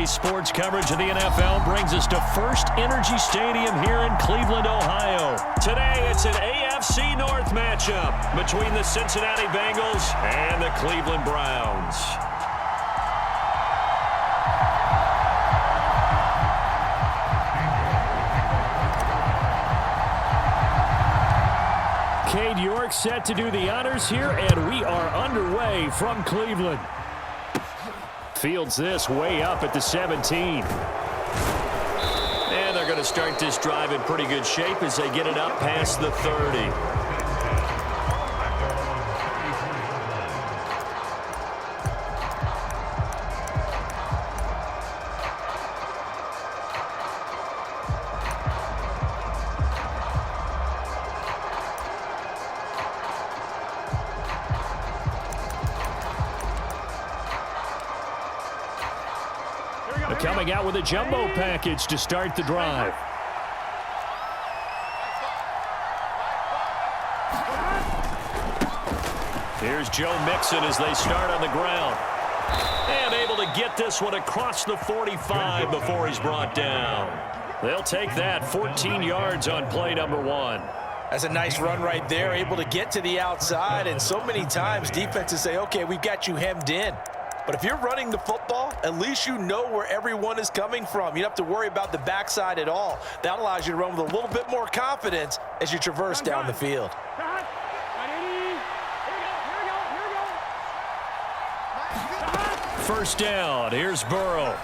Today's sports coverage of the NFL brings us to First Energy Stadium here in Cleveland, Ohio. Today, it's an AFC North matchup between the Cincinnati Bengals and the Cleveland Browns. Cade York set to do the honors here, and we are underway from Cleveland. Fields this way up at the 17. And they're going to start this drive in pretty good shape as they get it up past the 30. Coming out with a jumbo package to start the drive. Here's Joe Mixon as they start on the ground. And able to get this one across the 45 before he's brought down. They'll take that 14 yards on play number 1. That's a nice run right there, able to get to the outside. And so many times defenses say, okay, we've got you hemmed in. But if you're running the football, at least you know where everyone is coming from. You don't have to worry about the backside at all. That allows you to run with a little bit more confidence as you traverse down the field. First down, here's Burrow.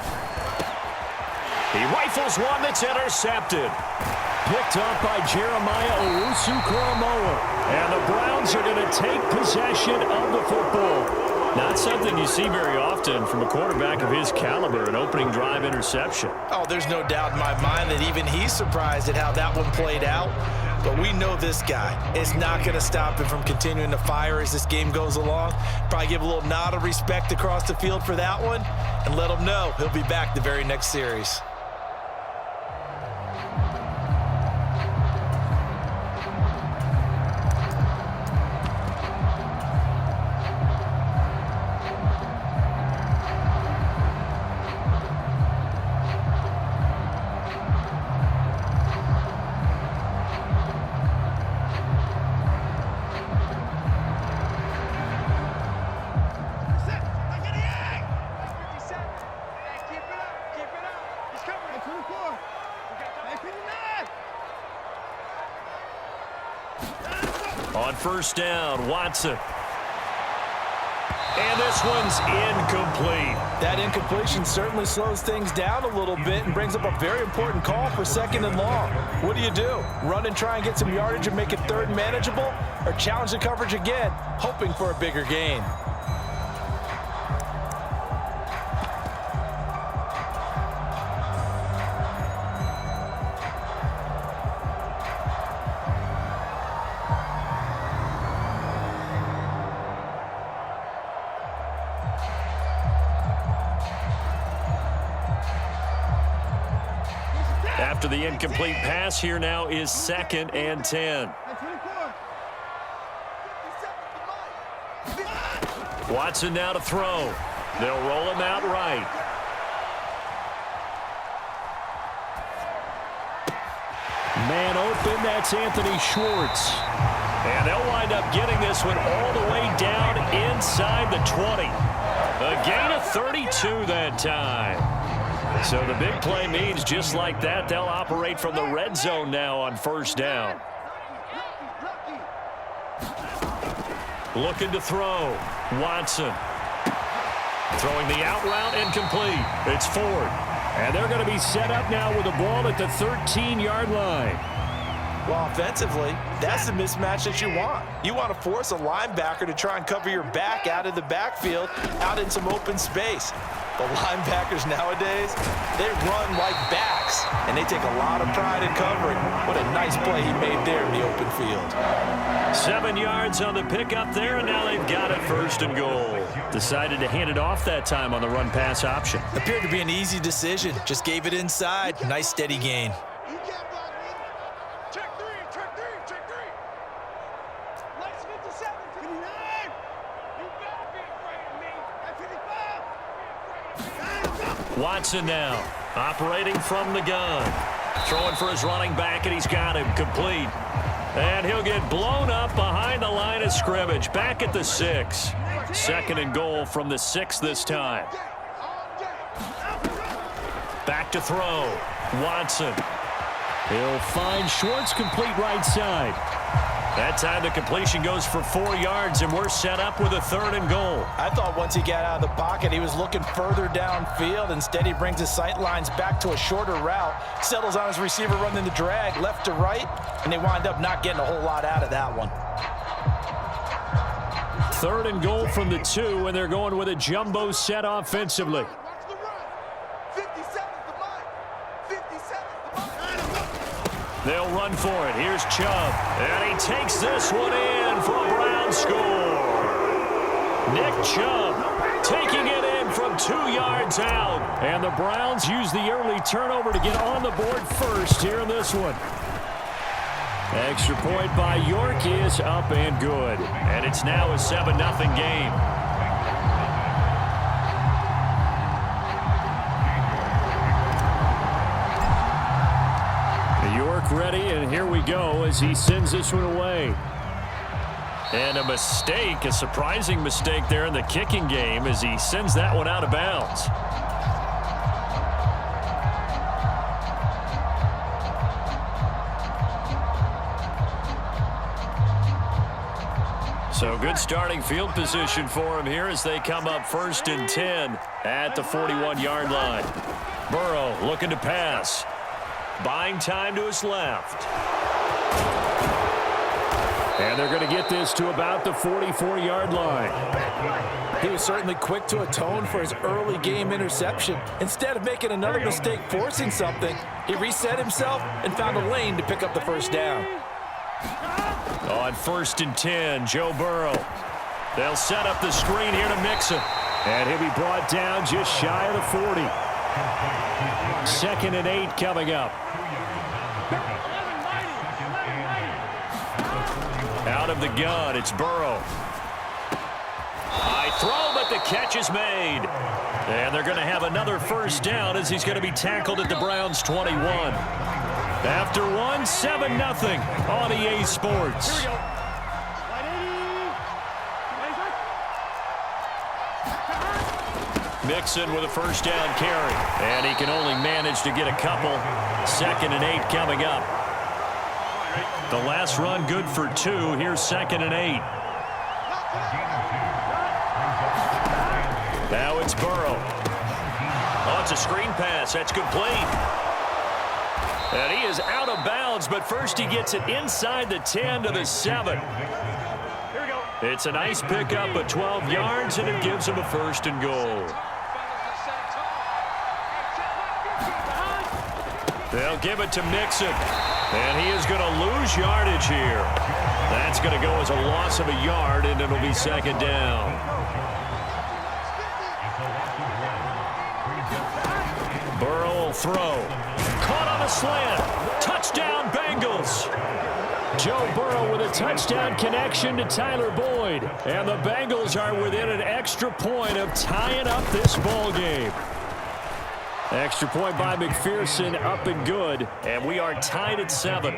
He rifles one that's intercepted. Picked up by Jeremiah Owusu-Koramoah. And the Browns are going to take possession of the football. Not something you see very often from a quarterback of his caliber, an opening drive interception. Oh, there's no doubt in my mind that even he's surprised at how that one played out. But we know this guy is not going to stop him from continuing to fire as this game goes along. Probably give a little nod of respect across the field for that one and let him know he'll be back the very next series. On first down, Watson. And this one's incomplete. That incompletion certainly slows things down a little bit and brings up a very important call for 2nd and long. What do? Run and try and get some yardage and make it 3rd and manageable? Or challenge the coverage again, hoping for a bigger gain? After the incomplete pass, here now is 2nd and 10. Watson now to throw. They'll roll him out right. Man open, that's Anthony Schwartz. And they'll wind up getting this one all the way down inside the 20. A gain of 32 that time. So the big play means just like that, they'll operate from the red zone now on first down. Looking to throw. Watson. Throwing the out route incomplete. It's Ford. And they're going to be set up now with the ball at the 13-yard line. Well, offensively, that's the mismatch that you want. You want to force a linebacker to try and cover your back out of the backfield, out in some open space. The linebackers nowadays, they run like backs, and they take a lot of pride in covering. What a nice play he made there in the open field. 7 yards on the pickup there, and now they've got it 1st and goal. Decided to hand it off that time on the run-pass option. Appeared to be an easy decision. Just gave it inside. Nice steady gain. Watson now, operating from the gun. Throwing for his running back, and he's got him complete. And he'll get blown up behind the line of scrimmage, back at the 6. 2nd and goal from the 6 this time. Back to throw. Watson. He'll find Schwartz, complete right side. That time the completion goes for 4 yards, and we're set up with a 3rd and goal. I thought once he got out of the pocket, he was looking further downfield. Instead, he brings his sight lines back to a shorter route, settles on his receiver running the drag left to right, and they wind up not getting a whole lot out of that one. 3rd and goal from the 2, and they're going with a jumbo set offensively. They'll run for it. Here's Chubb. And he takes this one in for a Brown score. Nick Chubb taking it in from 2 yards out. And the Browns use the early turnover to get on the board first here in this one. Extra point by York is up and good. And it's now a 7-0 game. Ready, and here we go as he sends this one away. And a mistake, a surprising mistake there in the kicking game as he sends that one out of bounds. So good starting field position for him here as they come up 1st and 10 at the 41-yard line. Burrow looking to pass. Buying time to his left. And they're going to get this to about the 44-yard line. He was certainly quick to atone for his early game interception. Instead of making another mistake forcing something, he reset himself and found a lane to pick up the 1st down. On 1st and 10, Joe Burrow. They'll set up the screen here to Mixon. And he'll be brought down just shy of the 40. 2nd and 8 coming up. Out of the gun, it's Burrow. High throw, but the catch is made. And they're going to have another 1st down as he's going to be tackled at the Browns' 21. After one, 7-0 on EA Sports. Mixon with a 1st down carry. And he can only manage to get a couple. 2nd and 8 coming up. The last run good for 2. Here's 2nd and 8. Now it's Burrow. Oh, it's a screen pass. That's complete. And he is out of bounds, but first he gets it inside the 10 to the 7. It's a nice pickup of 12 yards, and it gives him a 1st and goal. They'll give it to Mixon. And he is going to lose yardage here. That's going to go as a loss of a yard, and it'll be 2nd down. Burrow will throw. Caught on a slant. Touchdown, Bengals. Joe Burrow with a touchdown connection to Tyler Boyd. And the Bengals are within an extra point of tying up this ball game. Extra point by McPherson, up and good, and we are tied at 7.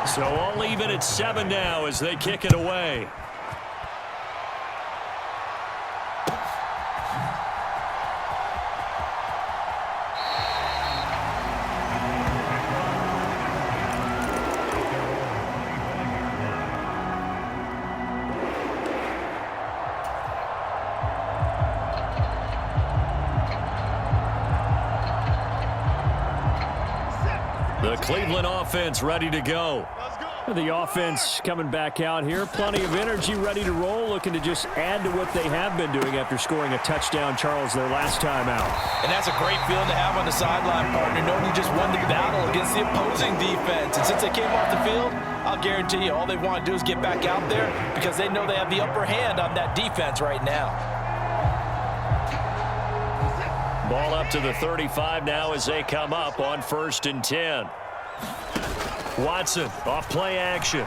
So all even at 7 now as they kick it away. The Cleveland offense ready to go. The offense coming back out here. Plenty of energy, ready to roll, looking to just add to what they have been doing after scoring a touchdown, Charles, their last time out. And that's a great feeling to have on the sideline, partner, knowing you just won the battle against the opposing defense. And since they came off the field, I'll guarantee you all they want to do is get back out there because they know they have the upper hand on that defense right now. Ball up to the 35 now as they come up on 1st and 10. Watson off play action.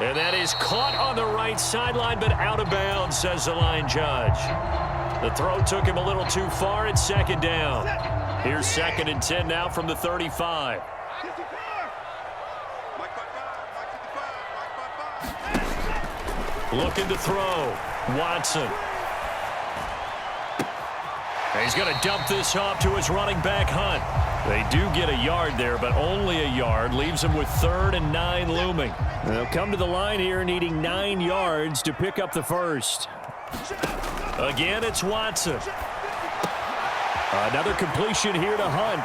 And that is caught on the right sideline, but out of bounds, says the line judge. The throw took him a little too far. It's second down. Here's 2nd and 10 now from the 35. Looking to throw. Watson. He's going to dump this off to his running back, Hunt. They do get a yard there, but only a yard. Leaves him with 3rd and 9 looming. They'll come to the line here needing 9 yards to pick up the first. Again, it's Watson. Another completion here to Hunt.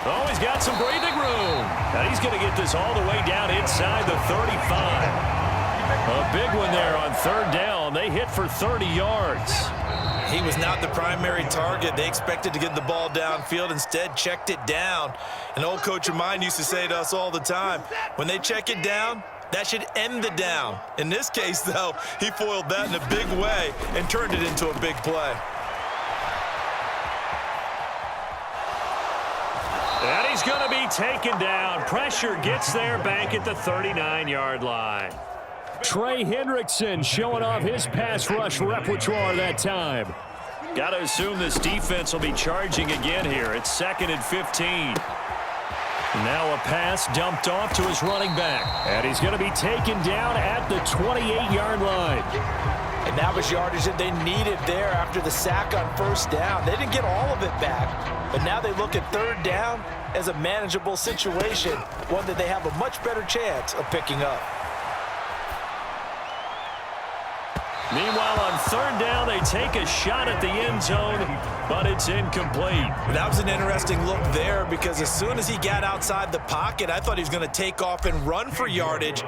Oh, he's got some breathing room. Now he's going to get this all the way down inside the 35. A big one there on 3rd down. They hit for 30 yards. He was not the primary target. They expected to get the ball downfield. Instead, checked it down. An old coach of mine used to say to us all the time, when they check it down, that should end the down. In this case, though, he foiled that in a big way and turned it into a big play. And he's going to be taken down. Pressure gets there back at the 39-yard line. Trey Hendrickson showing off his pass rush repertoire that time. Got to assume this defense will be charging again here. It's 2nd and 15. Now a pass dumped off to his running back. And he's going to be taken down at the 28-yard line. And that was yardage that they needed there after the sack on 1st down. They didn't get all of it back, but now they look at 3rd down as a manageable situation, one that they have a much better chance of picking up. Meanwhile, on 3rd down, they take a shot at the end zone, but it's incomplete. That was an interesting look there because as soon as he got outside the pocket, I thought he was going to take off and run for yardage.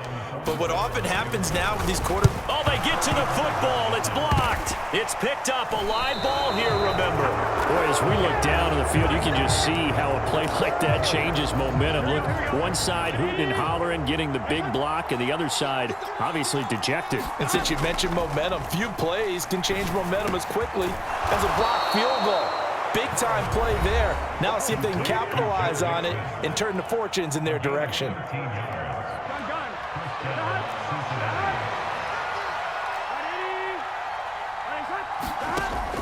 But what often happens now with these quarterbacks... Oh, they get to the football. It's blocked. It's picked up. A live ball here, remember. Boy, as we look down in the field, you can just see how a play like that changes momentum. Look, one side hooting and hollering, getting the big block, and the other side obviously dejected. And since you mentioned momentum, few plays can change momentum as quickly as a blocked field goal. Big-time play there. Now see if they can capitalize on it and turn the fortunes in their direction.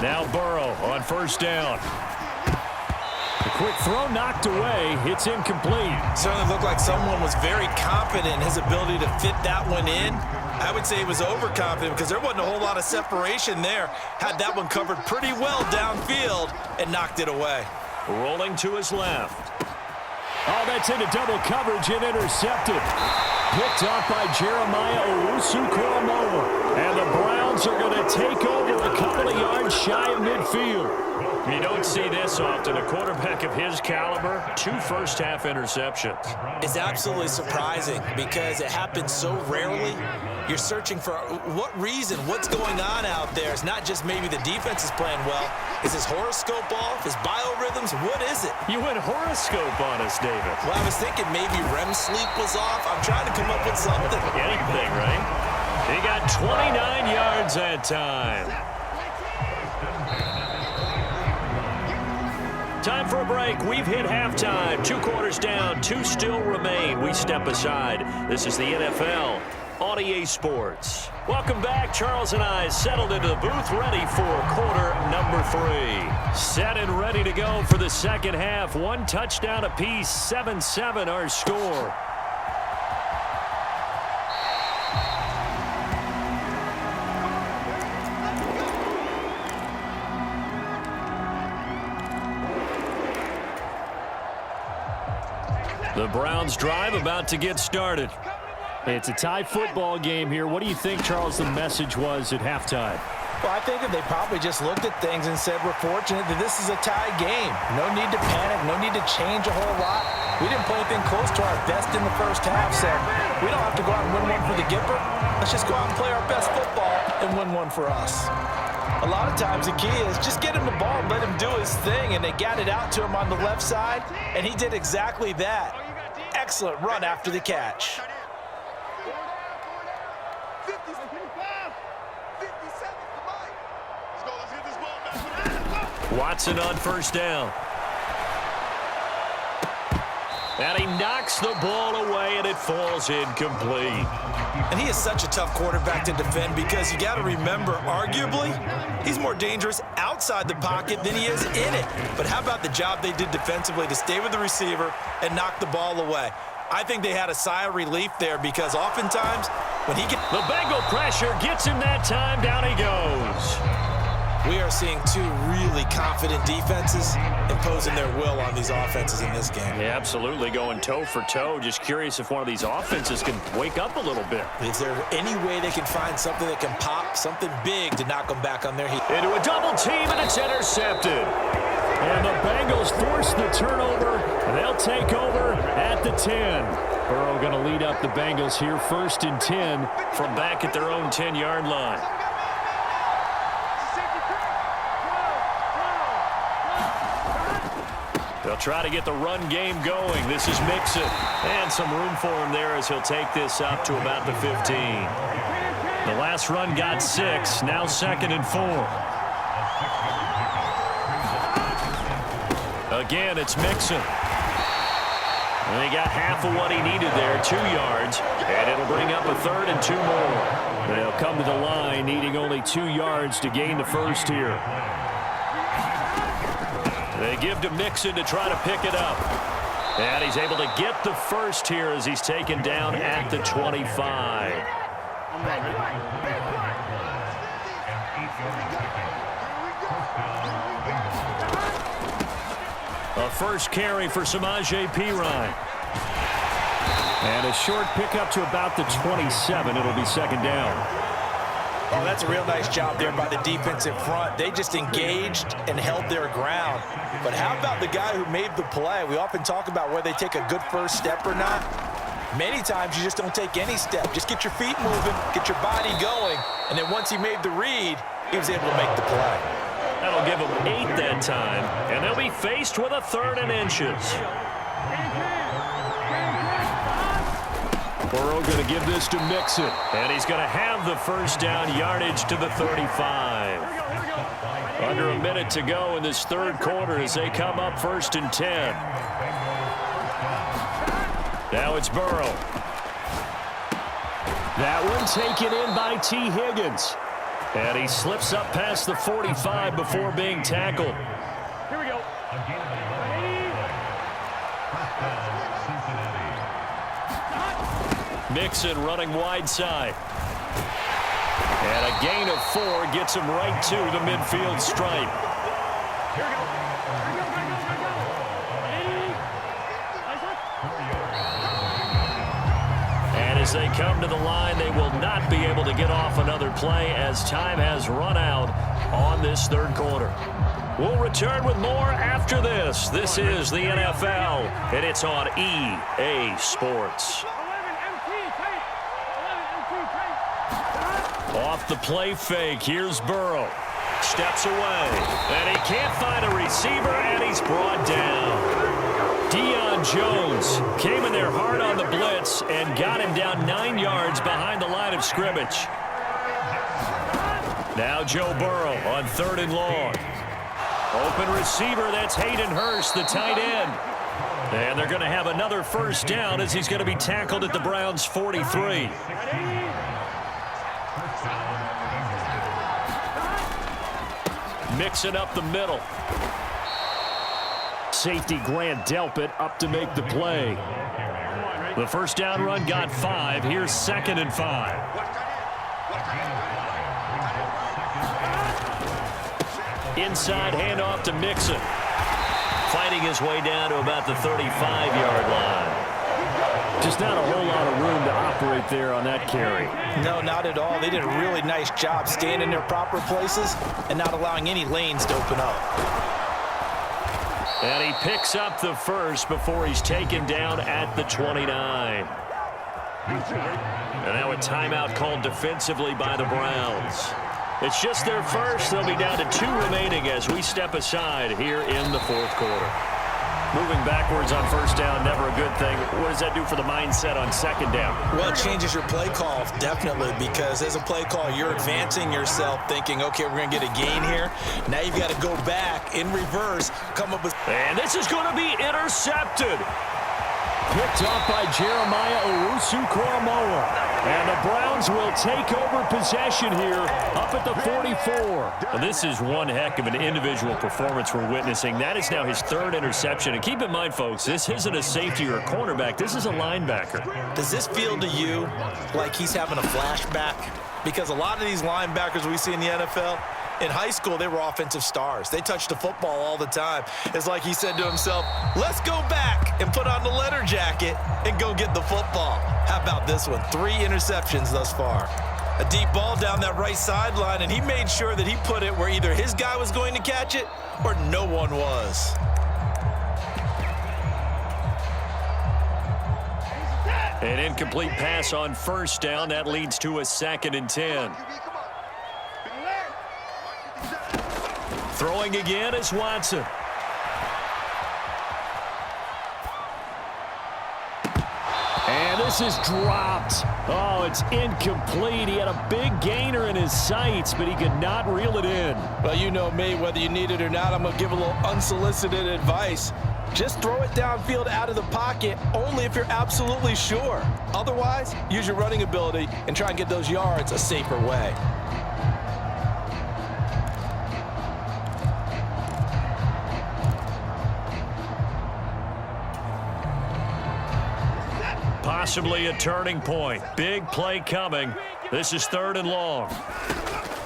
Now Burrow on 1st down. The quick throw knocked away. It's incomplete. Certainly looked like someone was very confident in his ability to fit that one in. I would say he was overconfident because there wasn't a whole lot of separation there. Had that one covered pretty well downfield and knocked it away. Rolling to his left. Oh, that's into double coverage and intercepted. Picked off by Jeremiah Owusu-Koramoah. And the Browns are going to take over a couple of yards shy of midfield. You don't see this often. A quarterback of his caliber, 2 first-half interceptions. It's absolutely surprising because it happens so rarely. You're searching for what reason, what's going on out there. It's not just maybe the defense is playing well. Is his horoscope off? His biorhythms? What is it? You went horoscope on us, David. Well, I was thinking maybe REM sleep was off. I'm trying to come up with something. Anything, right? He got 29 yards that time. Time for a break. We've hit halftime. 2 quarters down, 2 still remain. We step aside. This is the NFL on EA Sports. Welcome back. Charles and I settled into the booth, ready for quarter number 3. Set and ready to go for the second half. 1 touchdown apiece, 7-7 our score. The Browns drive about to get started. It's a tie football game here. What do you think, Charles, the message was at halftime? Well, I think that they probably just looked at things and said, we're fortunate that this is a tie game. No need to panic, no need to change a whole lot. We didn't play anything close to our best in the first half, so we don't have to go out and win one for the Gipper. Let's just go out and play our best football and win one for us. A lot of times the key is just get him the ball and let him do his thing, and they got it out to him on the left side, and he did exactly that. Excellent run after the catch. Watson on 1st down. And he knocks the ball away, and it falls incomplete. And he is such a tough quarterback to defend because you got to remember, arguably, he's more dangerous outside the pocket than he is in it. But how about the job they did defensively to stay with the receiver and knock the ball away? I think they had a sigh of relief there because oftentimes when he gets... The Bengal pressure gets him that time. Down he goes. We are seeing two really confident defenses imposing their will on these offenses in this game. Yeah, absolutely, going toe for toe. Just curious if one of these offenses can wake up a little bit. Is there any way they can find something that can pop, something big to knock them back on their heels? Into a double team, and it's intercepted. And the Bengals force the turnover. They'll take over at the 10. Burrow going to lead up the Bengals here, 1st and 10 from back at their own 10-yard line. They'll try to get the run game going. This is Mixon. And some room for him there as he'll take this up to about the 15. The last run got 6. Now 2nd and 4. Again, it's Mixon. And he got half of what he needed there, 2 yards. And it'll bring up a 3rd and 2 more. They'll come to the line needing only 2 yards to gain the first here. They give to Mixon to try to pick it up. And he's able to get the first here as he's taken down at the 25. A first carry for Samaje Perine. And a short pickup to about the 27. It'll be 2nd down. Oh, that's a real nice job there by the defensive front. They just engaged and held their ground. But how about the guy who made the play? We often talk about whether they take a good first step or not. Many times you just don't take any step. Just get your feet moving, get your body going, and then once he made the read, he was able to make the play. That'll give them 8 that time, and they'll be faced with a 3rd and inches. Burrow going to give this to Mixon, and he's going to have the first down yardage to the 35. Under a minute to go in this 3rd quarter as they come up 1st and 10. Now it's Burrow. That one taken in by T. Higgins. And he slips up past the 45 before being tackled. Here we go. Mixon running wide side. And a gain of 4 gets him right to the midfield stripe. Here we go. And as they come to the line, they will not be able to get off another play as time has run out on this 3rd quarter. We'll return with more after this. This is the NFL, and it's on EA Sports. Off the play fake, here's Burrow. Steps away, and he can't find a receiver, and he's brought down. Deion Jones came in there hard on the blitz and got him down 9 yards behind the line of scrimmage. Now Joe Burrow on 3rd and long. Open receiver, that's Hayden Hurst, the tight end. And they're going to have another first down as he's going to be tackled at the Browns' 43. Mixing up the middle. Safety Grant Delpit up to make the play. The first down run got 5. Here's 2nd and 5. Inside handoff to Mixon. Fighting his way down to about the 35-yard line. Just not a whole lot of room to operate there on that carry. No, not at all. They did a really nice job staying in their proper places and not allowing any lanes to open up. And he picks up the first before he's taken down at the 29. And now a timeout called defensively by the Browns. It's just their first. They'll be down to 2 remaining as we step aside here in the 4th quarter. Moving backwards on first down, never a good thing. What does that do for the mindset on 2nd down? Well, it changes your play call, definitely, because as a play call, you're advancing yourself thinking, okay, we're going to get a gain here. Now you've got to go back in reverse, come up with... And this is going to be intercepted. Picked off by Jeremiah Owusu-Koramoah. And the Browns will take over possession here up at the 44. Well, this is one heck of an individual performance we're witnessing. That is now his third interception. And keep in mind, folks, this isn't a safety or a cornerback. This is a linebacker. Does this feel to you like he's having a flashback? Because a lot of these linebackers we see in the NFL, in high school, they were offensive stars. They touched the football all the time. It's like he said to himself, let's go back and put on the leather jacket and go get the football. How about this one? 3 interceptions thus far. A deep ball down that right sideline, and he made sure that he put it where either his guy was going to catch it or no one was. An incomplete pass on first down. That leads to a 2nd and 10. Throwing again is Watson. And this is dropped. Oh, it's incomplete. He had a big gainer in his sights, but he could not reel it in. Well, you know me, whether you need it or not, I'm going to give a little unsolicited advice. Just throw it downfield out of the pocket only if you're absolutely sure. Otherwise, use your running ability and try and get those yards a safer way. Possibly a turning point. Big play coming. This is 3rd and long.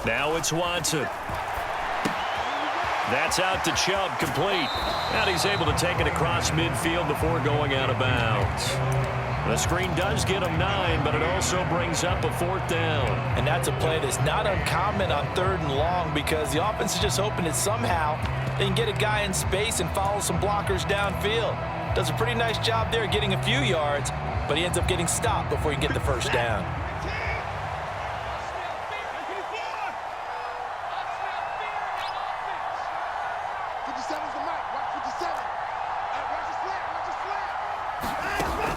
Now it's Watson. That's out to Chubb, complete. And he's able to take it across midfield before going out of bounds. The screen does get him 9, but it also brings up a 4th down. And that's a play that's not uncommon on 3rd and long because the offense is just hoping that somehow they can get a guy in space and follow some blockers downfield. Does a pretty nice job there getting a few yards, but he ends up getting stopped before he can get the first down.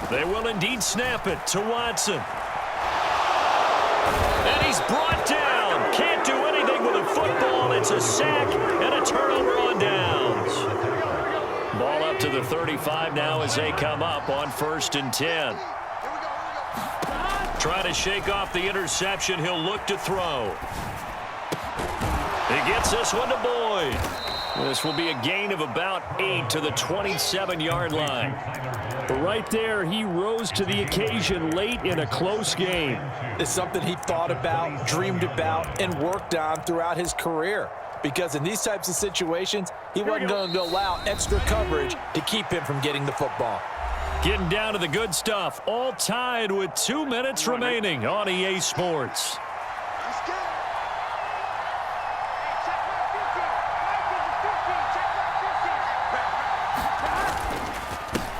They will indeed snap it to Watson. And he's brought down. Can't do anything with a football. It's a sack and a turnover on downs. Ball up to the 35 now as they come up on 1st and 10. Trying to shake off the interception. He'll look to throw. He gets this one to Boyd. This will be a gain of about 8 to the 27-yard line. But right there, he rose to the occasion late in a close game. It's something he thought about, dreamed about, and worked on throughout his career. Because in these types of situations, he wasn't going to allow extra coverage to keep him from getting the football. Getting down to the good stuff. All tied with 2 minutes remaining on EA Sports.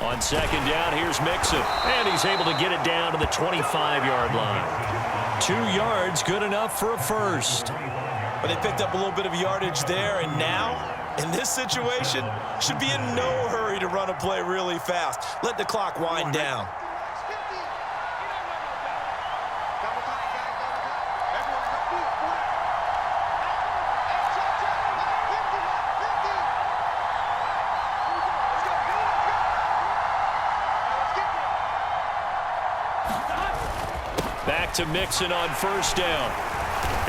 On 2nd down, here's Mixon. And he's able to get it down to the 25-yard line. 2 yards, good enough for a first. But they picked up a little bit of yardage there, and now, in this situation, should be in no hurry to run a play really fast. Let the clock wind down. Back to Mixon on 1st down.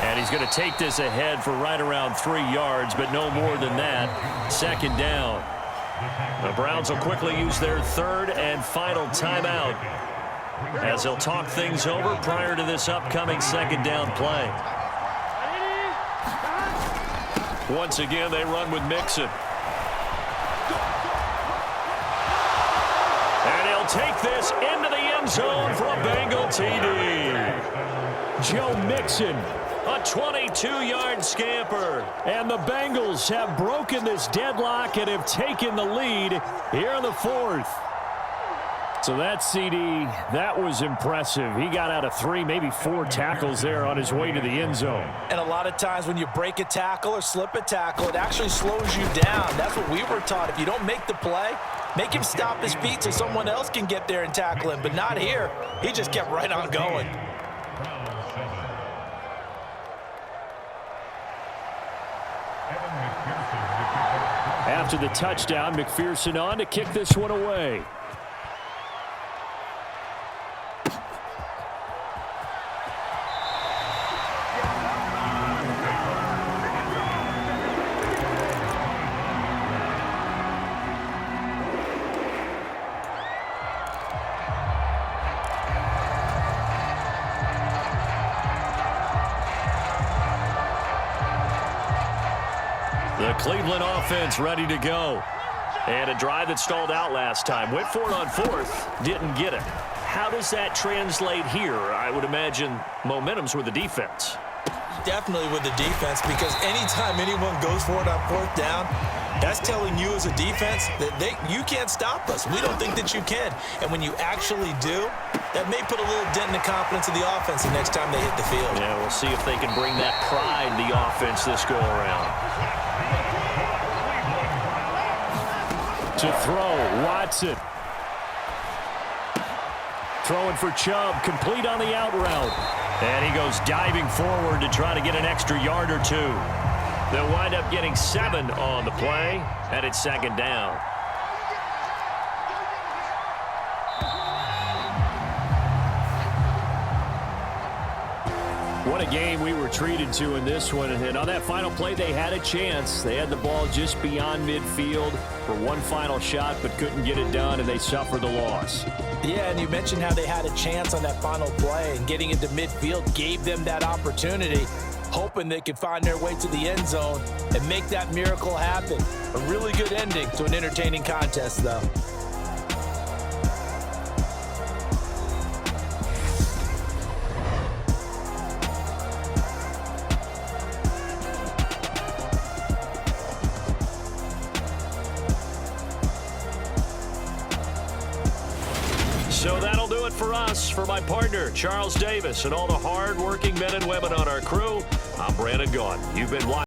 And he's going to take this ahead for right around 3 yards, but no more than that. 2nd down. The Browns will quickly use their 3rd and final timeout as they'll talk things over prior to this upcoming 2nd down play. Once again, they run with Mixon. And he'll take this into the end zone for a Bengal TD. Joe Mixon, A 22-yard scamper. and the Bengals have broken this deadlock and have taken the lead here in the 4th. So that CD, that was impressive. He got out of 3, maybe 4 tackles there on his way to the end zone. And a lot of times when you break a tackle or slip a tackle, it actually slows you down. That's what we were taught. If you don't make the play, make him stop his feet so someone else can get there and tackle him. But not here. He just kept right on going. After the touchdown, McPherson on to kick this one away. The Cleveland offense ready to go. And a drive that stalled out last time. Went for it on fourth, didn't get it. How does that translate here? I would imagine momentum's with the defense. Definitely with the defense, because anytime anyone goes for it on fourth down, that's telling you as a defense that you can't stop us. We don't think that you can. And when you actually do, that may put a little dent in the confidence of the offense the next time they hit the field. Yeah, we'll see if they can bring that pride to the offense this go-around. To throw, Watson. Throwing for Chubb, complete on the out route. And he goes diving forward to try to get an extra yard or two. They'll wind up getting 7 on the play, and it's second down. What a game we were treated to in this one. And on that final play, they had a chance. They had the ball just beyond midfield for one final shot, but couldn't get it done, and they suffered the loss. Yeah, and you mentioned how they had a chance on that final play, and getting into midfield gave them that opportunity, hoping they could find their way to the end zone and make that miracle happen. A really good ending to an entertaining contest, though. So that'll do it for us. For my partner, Charles Davis, and all the hard-working men and women on our crew, I'm Brandon Gaudin. You've been watching.